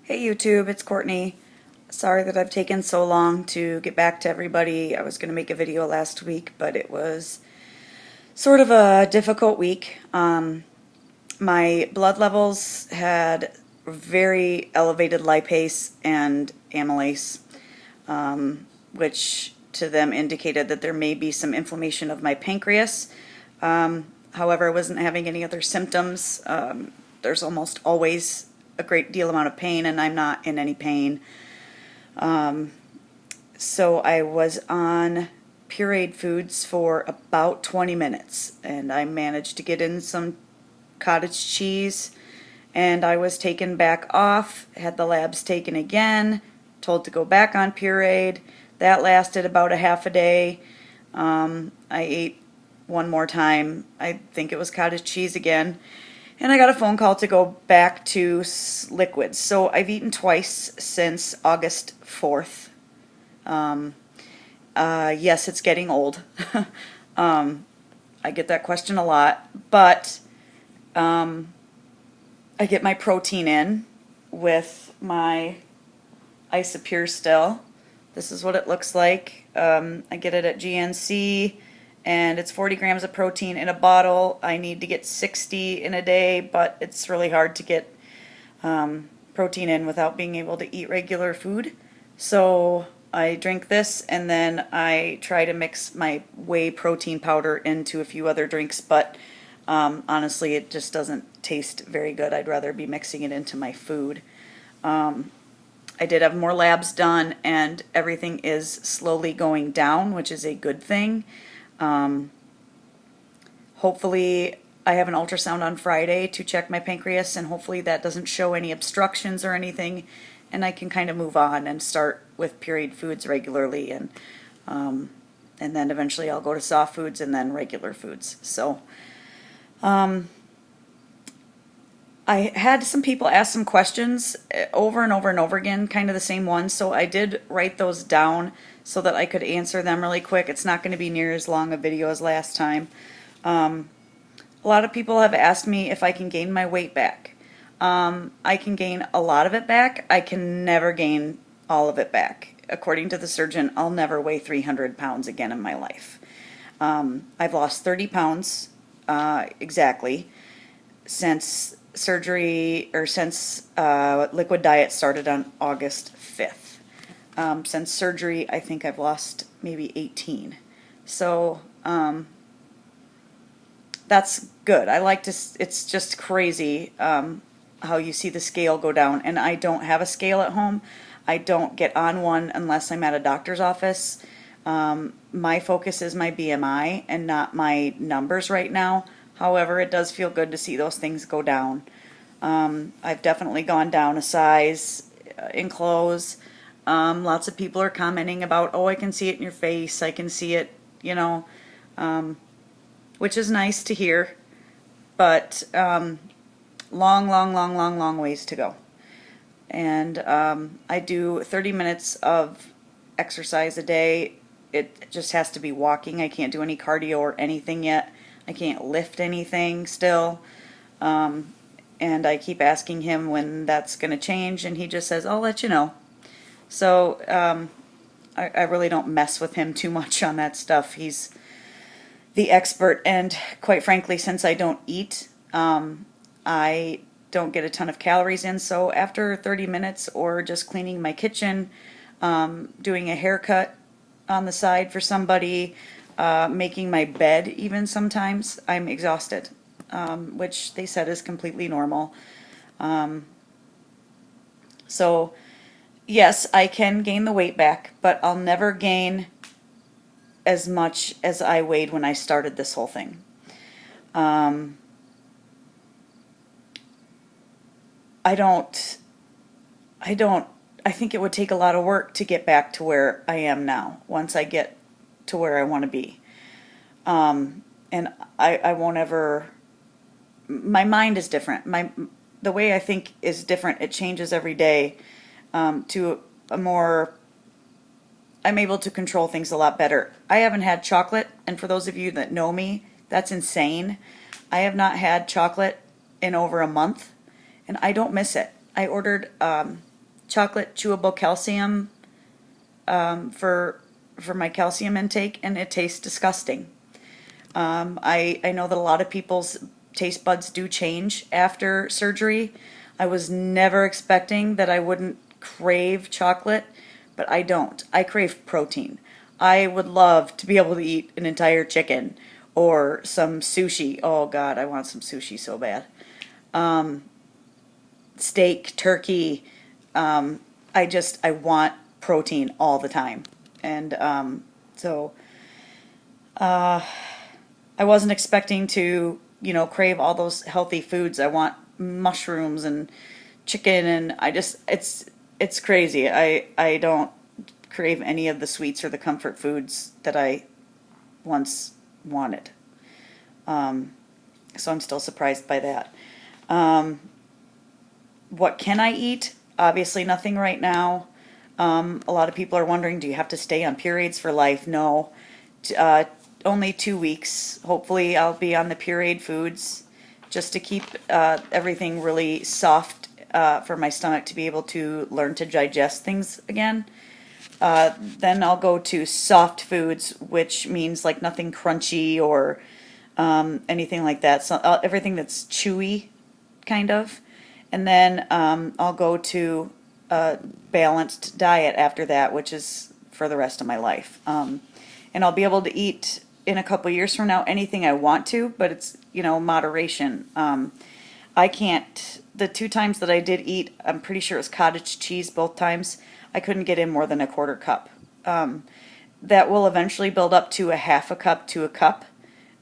Hey YouTube, it's Courtney. Sorry that I've taken so long to get back to everybody. I was going to make a video last week, but it was sort of a difficult week. My blood levels had very elevated lipase and amylase, which to them indicated that there may be some inflammation of my pancreas. However, I wasn't having any other symptoms. There's almost always a great deal amount of pain, and I'm not in any pain. So I was on pureed foods for about 20 minutes, and I managed to get in some cottage cheese, and I was taken back off, had the labs taken again, told to go back on pureed. That lasted about a half a day. I ate one more time. I think it was cottage cheese again. And I got a phone call to go back to liquids. So I've eaten twice since August 4th. Yes, it's getting old. I get that question a lot. But I get my protein in with my Isopure still. This is what it looks like. I get it at GNC. And it's 40 grams of protein in a bottle. I need to get 60 in a day, but it's really hard to get protein in without being able to eat regular food. So I drink this, and then I try to mix my whey protein powder into a few other drinks, but honestly, it just doesn't taste very good. I'd rather be mixing it into my food. I did have more labs done, and everything is slowly going down, which is a good thing. Hopefully I have an ultrasound on Friday to check my pancreas, and hopefully that doesn't show any obstructions or anything, and I can kind of move on and start with pureed foods regularly, and then eventually I'll go to soft foods and then regular foods. So I had some people ask some questions over and over and over again, kind of the same ones, so I did write those down so that I could answer them really quick. It's not going to be near as long a video as last time. A lot of people have asked me if I can gain my weight back. I can gain a lot of it back. I can never gain all of it back. According to the surgeon, I'll never weigh 300 pounds again in my life. I've lost 30 pounds exactly since surgery, or since liquid diet started on August 5th. Since surgery, I think I've lost maybe 18. So that's good. I like to, it's just crazy how you see the scale go down. And I don't have a scale at home. I don't get on one unless I'm at a doctor's office. My focus is my BMI and not my numbers right now. However, it does feel good to see those things go down. I've definitely gone down a size in clothes. Lots of people are commenting about, oh, I can see it in your face, I can see it, you know, which is nice to hear, but long ways to go. And I do 30 minutes of exercise a day. It just has to be walking. I can't do any cardio or anything yet. I can't lift anything still. And I keep asking him when that's going to change, and he just says, I'll let you know. So I really don't mess with him too much on that stuff. He's the expert, and quite frankly, since I don't eat, I don't get a ton of calories in. So after 30 minutes or just cleaning my kitchen, doing a haircut on the side for somebody, making my bed even sometimes, I'm exhausted, which they said is completely normal. So yes, I can gain the weight back, but I'll never gain as much as I weighed when I started this whole thing. I think it would take a lot of work to get back to where I am now, once I get to where I want to be. And I won't ever, my mind is different. The way I think is different. It changes every day. To a more, I'm able to control things a lot better. I haven't had chocolate, and for those of you that know me, that's insane. I have not had chocolate in over a month, and I don't miss it. I ordered chocolate chewable calcium for my calcium intake, and it tastes disgusting. I know that a lot of people's taste buds do change after surgery. I was never expecting that I wouldn't crave chocolate, but I don't. I crave protein. I would love to be able to eat an entire chicken or some sushi. Oh God, I want some sushi so bad. Steak, turkey. I want protein all the time. And so I wasn't expecting to, crave all those healthy foods. I want mushrooms and chicken, and it's crazy. I don't crave any of the sweets or the comfort foods that I once wanted. So I'm still surprised by that. What can I eat? Obviously nothing right now. A lot of people are wondering, do you have to stay on Pureeds for life? No. Only 2 weeks. Hopefully I'll be on the Pureed foods just to keep everything really soft for my stomach to be able to learn to digest things again. Then I'll go to soft foods, which means like nothing crunchy or anything like that. So everything that's chewy, kind of. And then I'll go to a balanced diet after that, which is for the rest of my life. And I'll be able to eat in a couple years from now anything I want to, but it's, moderation. I can't, the 2 times that I did eat, I'm pretty sure it was cottage cheese both times, I couldn't get in more than a quarter cup. That will eventually build up to a half a cup to a cup,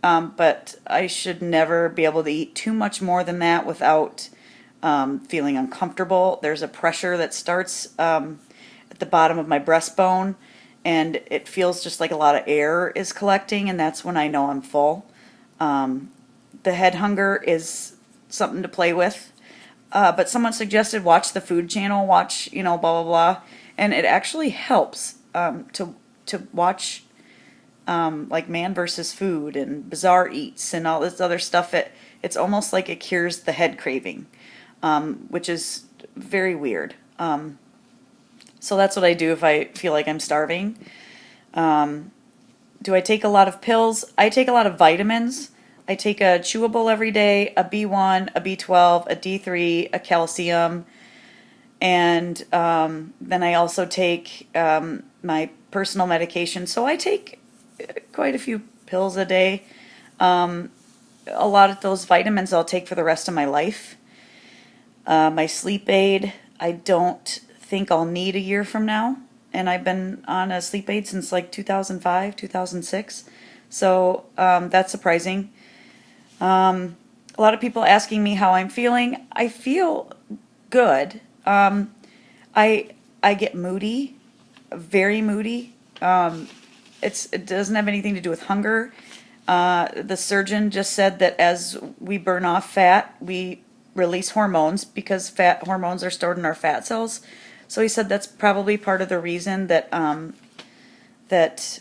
but I should never be able to eat too much more than that without feeling uncomfortable. There's a pressure that starts at the bottom of my breastbone, and it feels just like a lot of air is collecting, and that's when I know I'm full. The head hunger is something to play with, but someone suggested watch the Food Channel, watch, blah, blah, blah, and it actually helps to watch like Man vs. Food and Bizarre Eats and all this other stuff. It's almost like it cures the head craving, which is very weird. So that's what I do if I feel like I'm starving. Do I take a lot of pills? I take a lot of vitamins. I take a chewable every day, a B1, a B12, a D3, a calcium, and then I also take my personal medication. So I take quite a few pills a day. A lot of those vitamins I'll take for the rest of my life. My sleep aid, I don't think I'll need a year from now. And I've been on a sleep aid since like 2005, 2006. So that's surprising. A lot of people asking me how I'm feeling. I feel good. I get moody, very moody. It doesn't have anything to do with hunger. The surgeon just said that as we burn off fat, we release hormones because fat hormones are stored in our fat cells. So he said that's probably part of the reason that that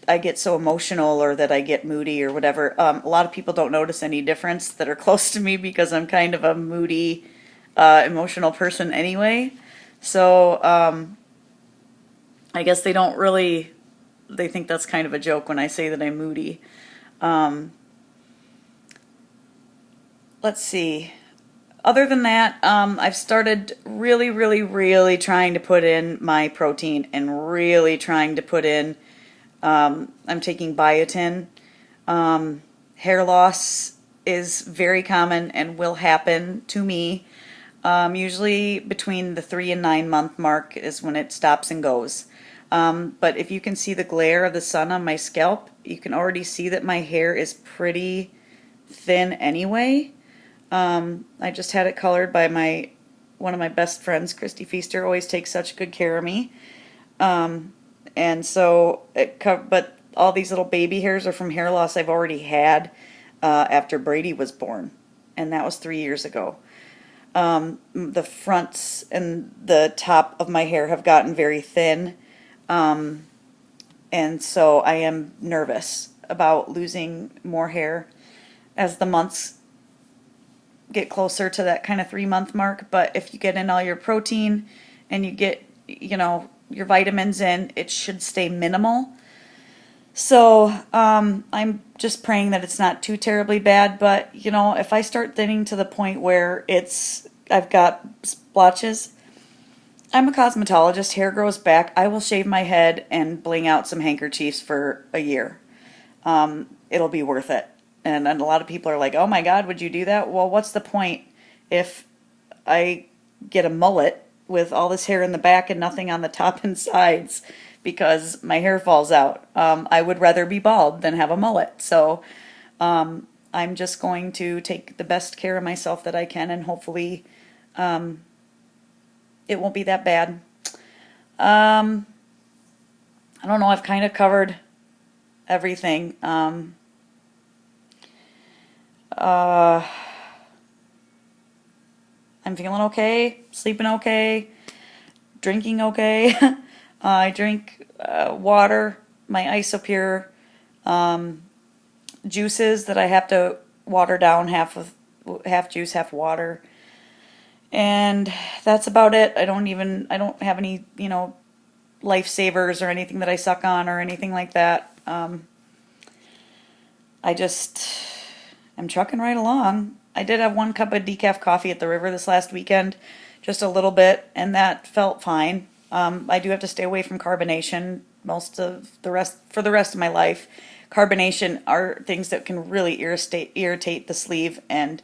I get so emotional or that I get moody or whatever. A lot of people don't notice any difference that are close to me because I'm kind of a moody, emotional person anyway. So I guess they don't really, they think that's kind of a joke when I say that I'm moody. Let's see. Other than that, I've started really, really, really trying to put in my protein and really trying to put in, I'm taking biotin. Hair loss is very common and will happen to me. Usually between the 3 and 9 month mark is when it stops and goes. But if you can see the glare of the sun on my scalp, you can already see that my hair is pretty thin anyway. I just had it colored by one of my best friends, Christy Feaster, always takes such good care of me. And so, but all these little baby hairs are from hair loss I've already had after Brady was born, and that was 3 years ago. The fronts and the top of my hair have gotten very thin, and so I am nervous about losing more hair as the months get closer to that kind of 3 month mark. But if you get in all your protein and you get, your vitamins in, it should stay minimal. So I'm just praying that it's not too terribly bad. But if I start thinning to the point where I've got splotches, I'm a cosmetologist. Hair grows back. I will shave my head and bling out some handkerchiefs for a year. It'll be worth it. And a lot of people are like, "Oh my God, would you do that?" Well, what's the point if I get a mullet with all this hair in the back and nothing on the top and sides because my hair falls out? I would rather be bald than have a mullet. So I'm just going to take the best care of myself that I can, and hopefully it won't be that bad. I don't know. I've kind of covered everything. I'm feeling okay, sleeping okay, drinking okay. I drink water, my Isopure, juices that I have to water down, half juice, half water. And that's about it. I don't have any, lifesavers or anything that I suck on or anything like that. I'm trucking right along. I did have 1 cup of decaf coffee at the river this last weekend, just a little bit, and that felt fine. I do have to stay away from carbonation for the rest of my life. Carbonation are things that can really irritate the sleeve and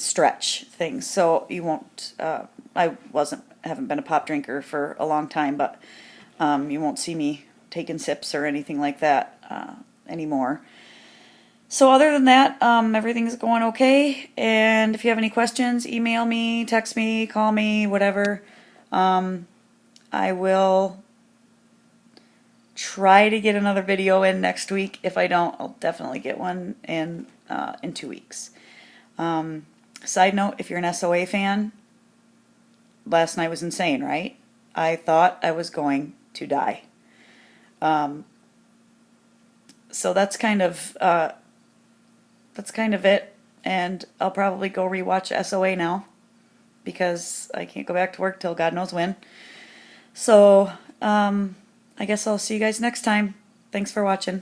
stretch things. So you won't. Haven't been a pop drinker for a long time, but you won't see me taking sips or anything like that anymore. So other than that, everything's going okay. And if you have any questions, email me, text me, call me, whatever. I will try to get another video in next week. If I don't, I'll definitely get one in 2 weeks. Side note, if you're an SOA fan, last night was insane, right? I thought I was going to die. So that's kind of it. And I'll probably go rewatch SOA now because I can't go back to work till God knows when. So I guess I'll see you guys next time. Thanks for watching.